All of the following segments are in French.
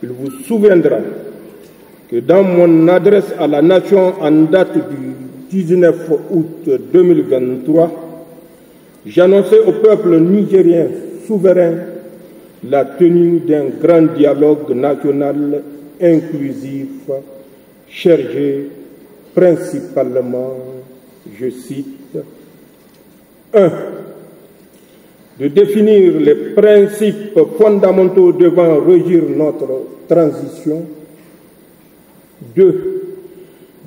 Il vous souviendra que dans mon adresse à la nation en date du 19 août 2023, j'annonçais au peuple nigérien souverain la tenue d'un grand dialogue national inclusif chargé principalement, je cite, 1. De définir les principes fondamentaux devant régir notre transition. 2.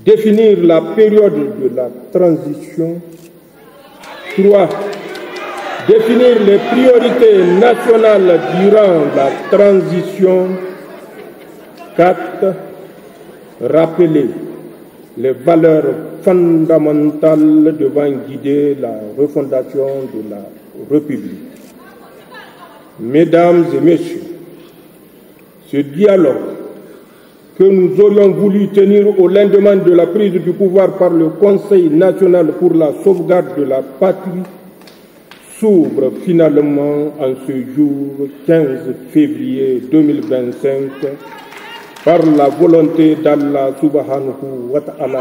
Définir la période de la transition. 3. Définir les priorités nationales durant la transition. 4. Rappeler les valeurs fondamentales devant guider la refondation de la République. Mesdames et messieurs, ce dialogue que nous aurions voulu tenir au lendemain de la prise du pouvoir par le Conseil national pour la sauvegarde de la patrie s'ouvre finalement en ce jour 15 février 2025 par la volonté d'Allah subhanahu wa ta'ala,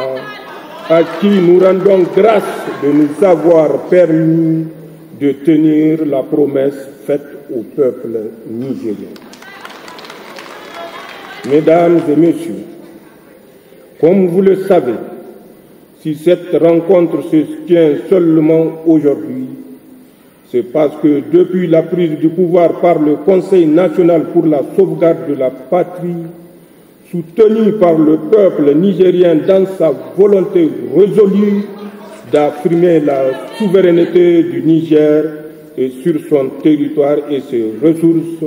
à qui nous rendons grâce de nous avoir permis de tenir la promesse faite au peuple nigérien. Mesdames et messieurs, comme vous le savez, si cette rencontre se tient seulement aujourd'hui, c'est parce que depuis la prise du pouvoir par le Conseil national pour la sauvegarde de la patrie, soutenu par le peuple nigérien dans sa volonté résolue d'affirmer la souveraineté du Niger et sur son territoire et ses ressources,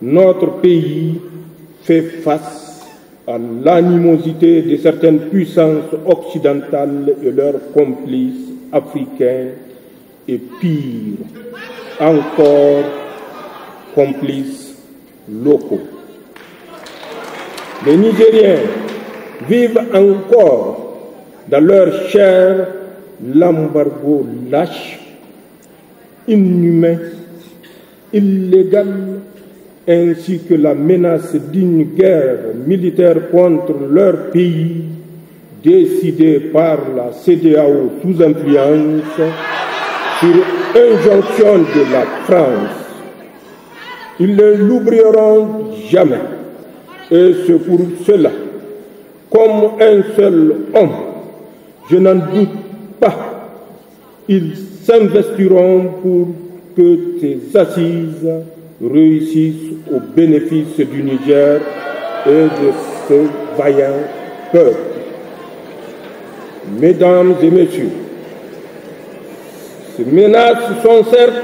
notre pays fait face à l'animosité de certaines puissances occidentales et leurs complices africains et pire encore, complices locaux. Les Nigériens vivent encore dans leur chair l'embargo lâche, inhumain, illégal, ainsi que la menace d'une guerre militaire contre leur pays, décidée par la CEDEAO sous influence, sur injonction de la France. Ils ne l'oublieront jamais. Et c'est pour cela, comme un seul homme, je n'en doute pas, ils s'investiront pour que ces assises réussissent au bénéfice du Niger et de ce vaillant peuple. Mesdames et messieurs, ces menaces sont certes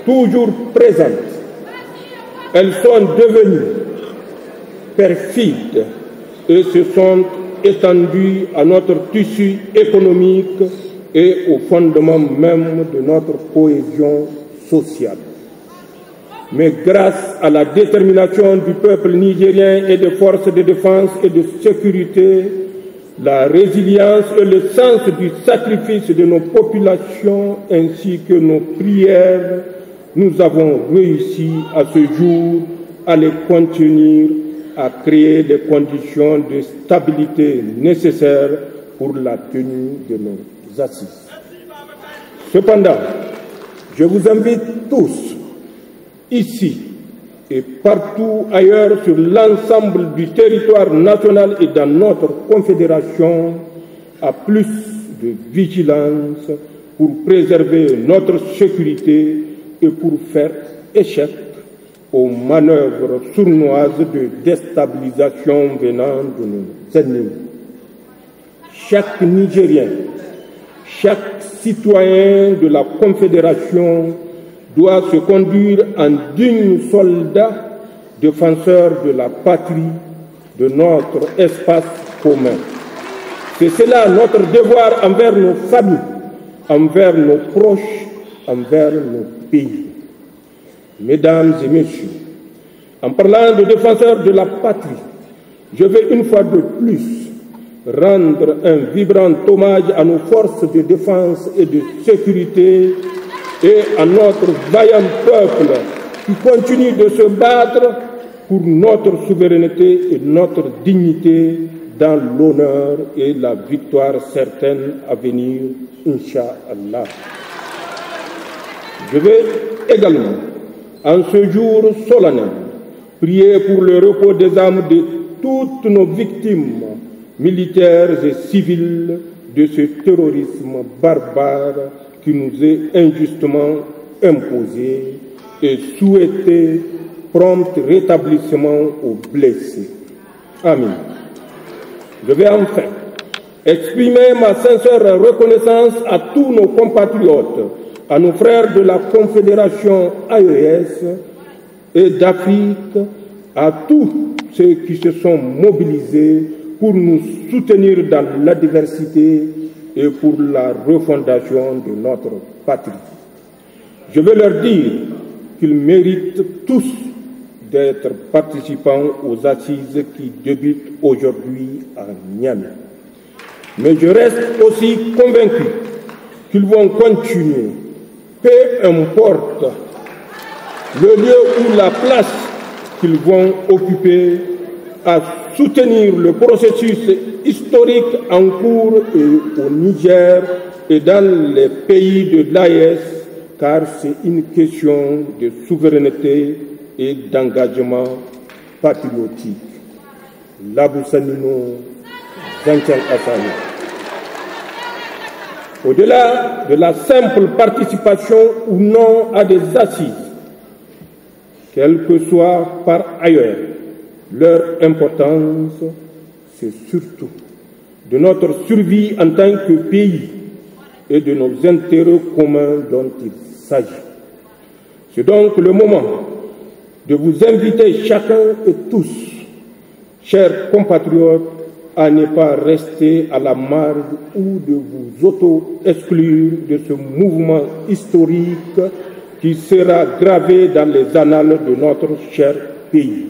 toujours présentes. Elles sont devenues perfides et se sont étendues à notre tissu économique et au fondement même de notre cohésion sociale. Mais grâce à la détermination du peuple nigérien et des forces de défense et de sécurité, la résilience et le sens du sacrifice de nos populations ainsi que nos prières, nous avons réussi à ce jour à les contenir, à créer des conditions de stabilité nécessaires pour la tenue de nos assises. Cependant, je vous invite tous, ici et partout ailleurs sur l'ensemble du territoire national et dans notre confédération, à plus de vigilance pour préserver notre sécurité et pour faire échec aux manœuvres sournoises de déstabilisation venant de nos ennemis. Chaque Nigérien, chaque citoyen de la Confédération doit se conduire en digne soldat, défenseur de la patrie, de notre espace commun. C'est cela notre devoir envers nos familles, envers nos proches, envers nos pays. Mesdames et messieurs, en parlant de défenseurs de la patrie, je vais une fois de plus rendre un vibrant hommage à nos forces de défense et de sécurité et à notre vaillant peuple qui continue de se battre pour notre souveraineté et notre dignité dans l'honneur et la victoire certaine à venir, Inch'Allah. Je vais également, en ce jour solennel, prier pour le repos des âmes de toutes nos victimes militaires et civiles de ce terrorisme barbare qui nous est injustement imposé et souhaiter prompt rétablissement aux blessés. Amin. Je vais enfin exprimer ma sincère reconnaissance à tous nos compatriotes, à nos frères de la Confédération AES et d'Afrique, à tous ceux qui se sont mobilisés pour nous soutenir dans l'adversité et pour la refondation de notre patrie. Je veux leur dire qu'ils méritent tous d'être participants aux assises qui débutent aujourd'hui à Niamey. Mais je reste aussi convaincu qu'ils vont continuer, peu importe le lieu ou la place qu'ils vont occuper, à soutenir le processus historique en cours au Niger et dans les pays de l'AES, car c'est une question de souveraineté et d'engagement patriotique. Labou-Sanino, Zanchan Assani. Au-delà de la simple participation ou non à des assises, quelle que soit par ailleurs leur importance, c'est surtout de notre survie en tant que pays et de nos intérêts communs dont il s'agit. C'est donc le moment de vous inviter chacun et tous, chers compatriotes, à ne pas rester à la marge ou de vous auto-exclure de ce mouvement historique qui sera gravé dans les annales de notre cher pays.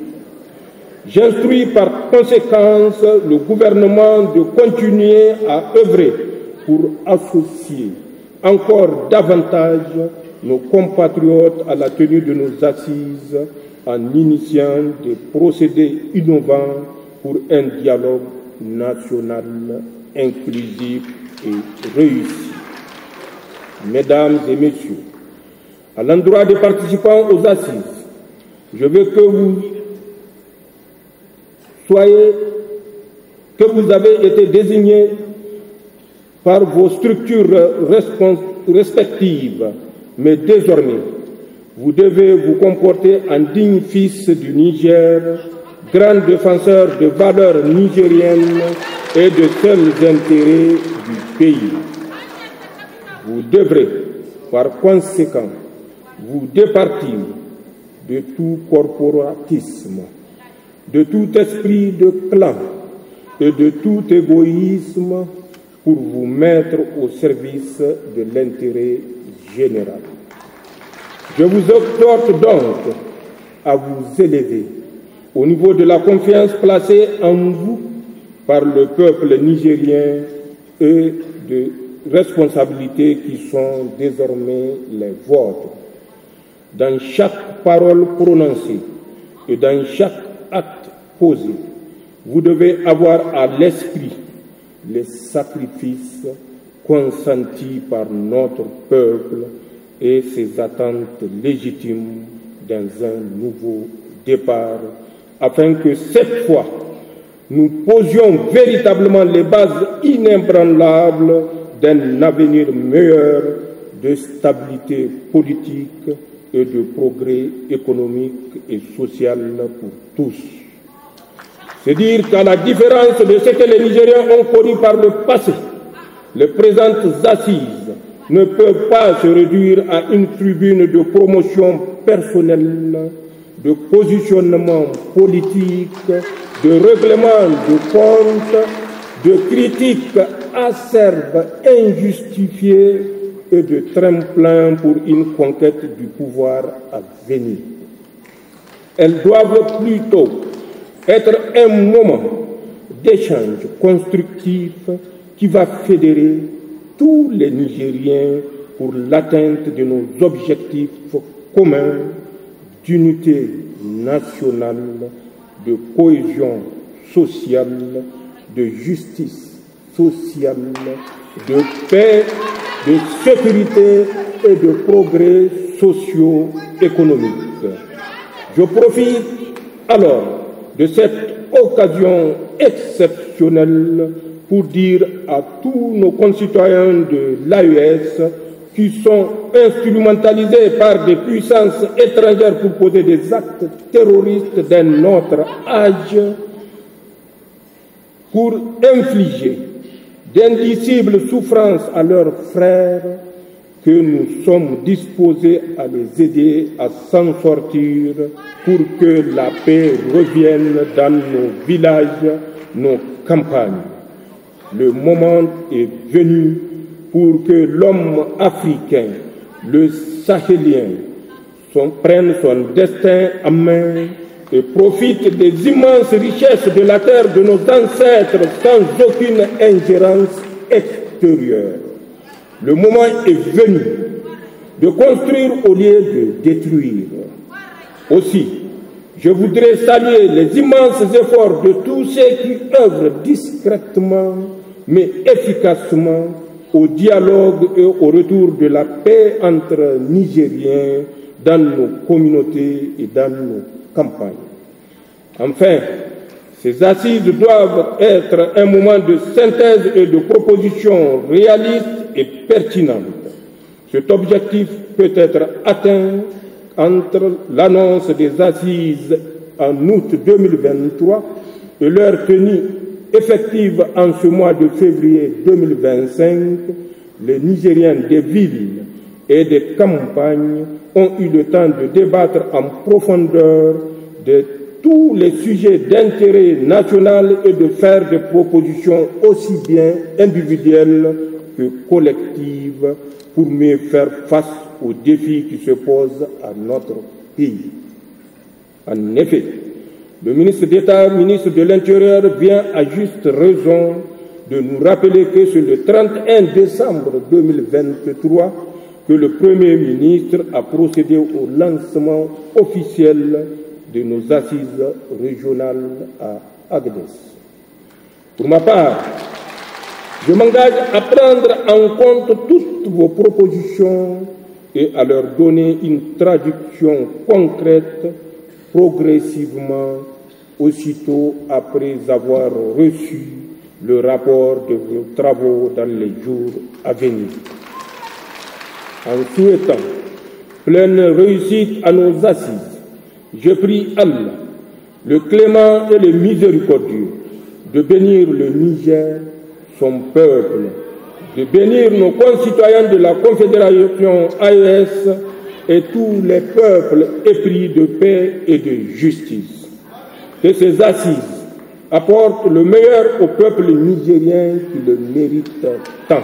J'instruis par conséquence le gouvernement de continuer à œuvrer pour associer encore davantage nos compatriotes à la tenue de nos assises en initiant des procédés innovants pour un dialogue national inclusif et réussi. Mesdames et messieurs, à l'endroit des participants aux assises, je veux que vous avez été désignés par vos structures respectives, mais désormais, vous devez vous comporter en digne fils du Niger, grand défenseur de valeurs nigériennes et de seuls intérêts du pays. Vous devrez, par conséquent, vous départir de tout corporatisme, de tout esprit de clan et de tout égoïsme pour vous mettre au service de l'intérêt général. Je vous exhorte donc à vous élever au niveau de la confiance placée en vous par le peuple nigérien et de responsabilités qui sont désormais les vôtres. Dans chaque parole prononcée et dans chaque acte posé, vous devez avoir à l'esprit les sacrifices consentis par notre peuple et ses attentes légitimes dans un nouveau départ, afin que cette fois, nous posions véritablement les bases inébranlables d'un avenir meilleur, de stabilité politique et de progrès économique et social pour tous. C'est dire qu'à la différence de ce que les Nigériens ont connu par le passé, les présentes assises ne peuvent pas se réduire à une tribune de promotion personnelle, de positionnement politique, de règlement de compte, de critiques acerbes, injustifiées et de tremplin pour une conquête du pouvoir à venir. Elles doivent plutôt être un moment d'échange constructif qui va fédérer tous les Nigériens pour l'atteinte de nos objectifs communs d'unité nationale, de cohésion sociale, de justice sociale, de paix, de sécurité et de progrès socio-économique. Je profite alors de cette occasion exceptionnelle pour dire à tous nos concitoyens de l'AES qui sont instrumentalisés par des puissances étrangères pour poser des actes terroristes d'un autre âge, pour infliger d'indicibles souffrances à leurs frères, que nous sommes disposés à les aider à s'en sortir pour que la paix revienne dans nos villages, nos campagnes. Le moment est venu pour que l'homme africain, le Sahélien, prenne son destin en main et profite des immenses richesses de la terre de nos ancêtres sans aucune ingérence extérieure. Le moment est venu de construire au lieu de détruire. Aussi, je voudrais saluer les immenses efforts de tous ceux qui œuvrent discrètement mais efficacement au dialogue et au retour de la paix entre Nigériens dans nos communautés et dans nos campagnes. Enfin, ces assises doivent être un moment de synthèse et de propositions réalistes et pertinentes. Cet objectif peut être atteint entre l'annonce des assises en août 2023 et leur tenue effective en ce mois de février 2025. Les Nigériens des villes et des campagnes ont eu le temps de débattre en profondeur de tous les sujets d'intérêt national et de faire des propositions aussi bien individuelles que collectives pour mieux faire face aux défis qui se posent à notre pays. En effet, le ministre d'État, ministre de l'Intérieur, vient à juste raison de nous rappeler que c'est le 31 décembre 2023 que le Premier ministre a procédé au lancement officiel de nos assises régionales à Agadez. Pour ma part, je m'engage à prendre en compte toutes vos propositions et à leur donner une traduction concrète progressivement, aussitôt après avoir reçu le rapport de vos travaux dans les jours à venir. En souhaitant pleine réussite à nos assises, je prie Allah, le clément et le miséricordieux, de bénir le Niger, son peuple, de bénir nos concitoyens de la Confédération AES et tous les peuples épris de paix et de justice. Que ces assises apportent le meilleur au peuple nigérien qui le mérite tant.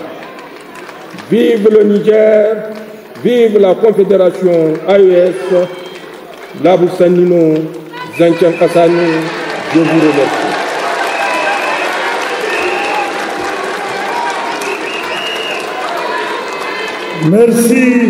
Vive le Niger, vive la Confédération AES, Labou Sanino, Zanchan Kassani, je vous remercie. Merci.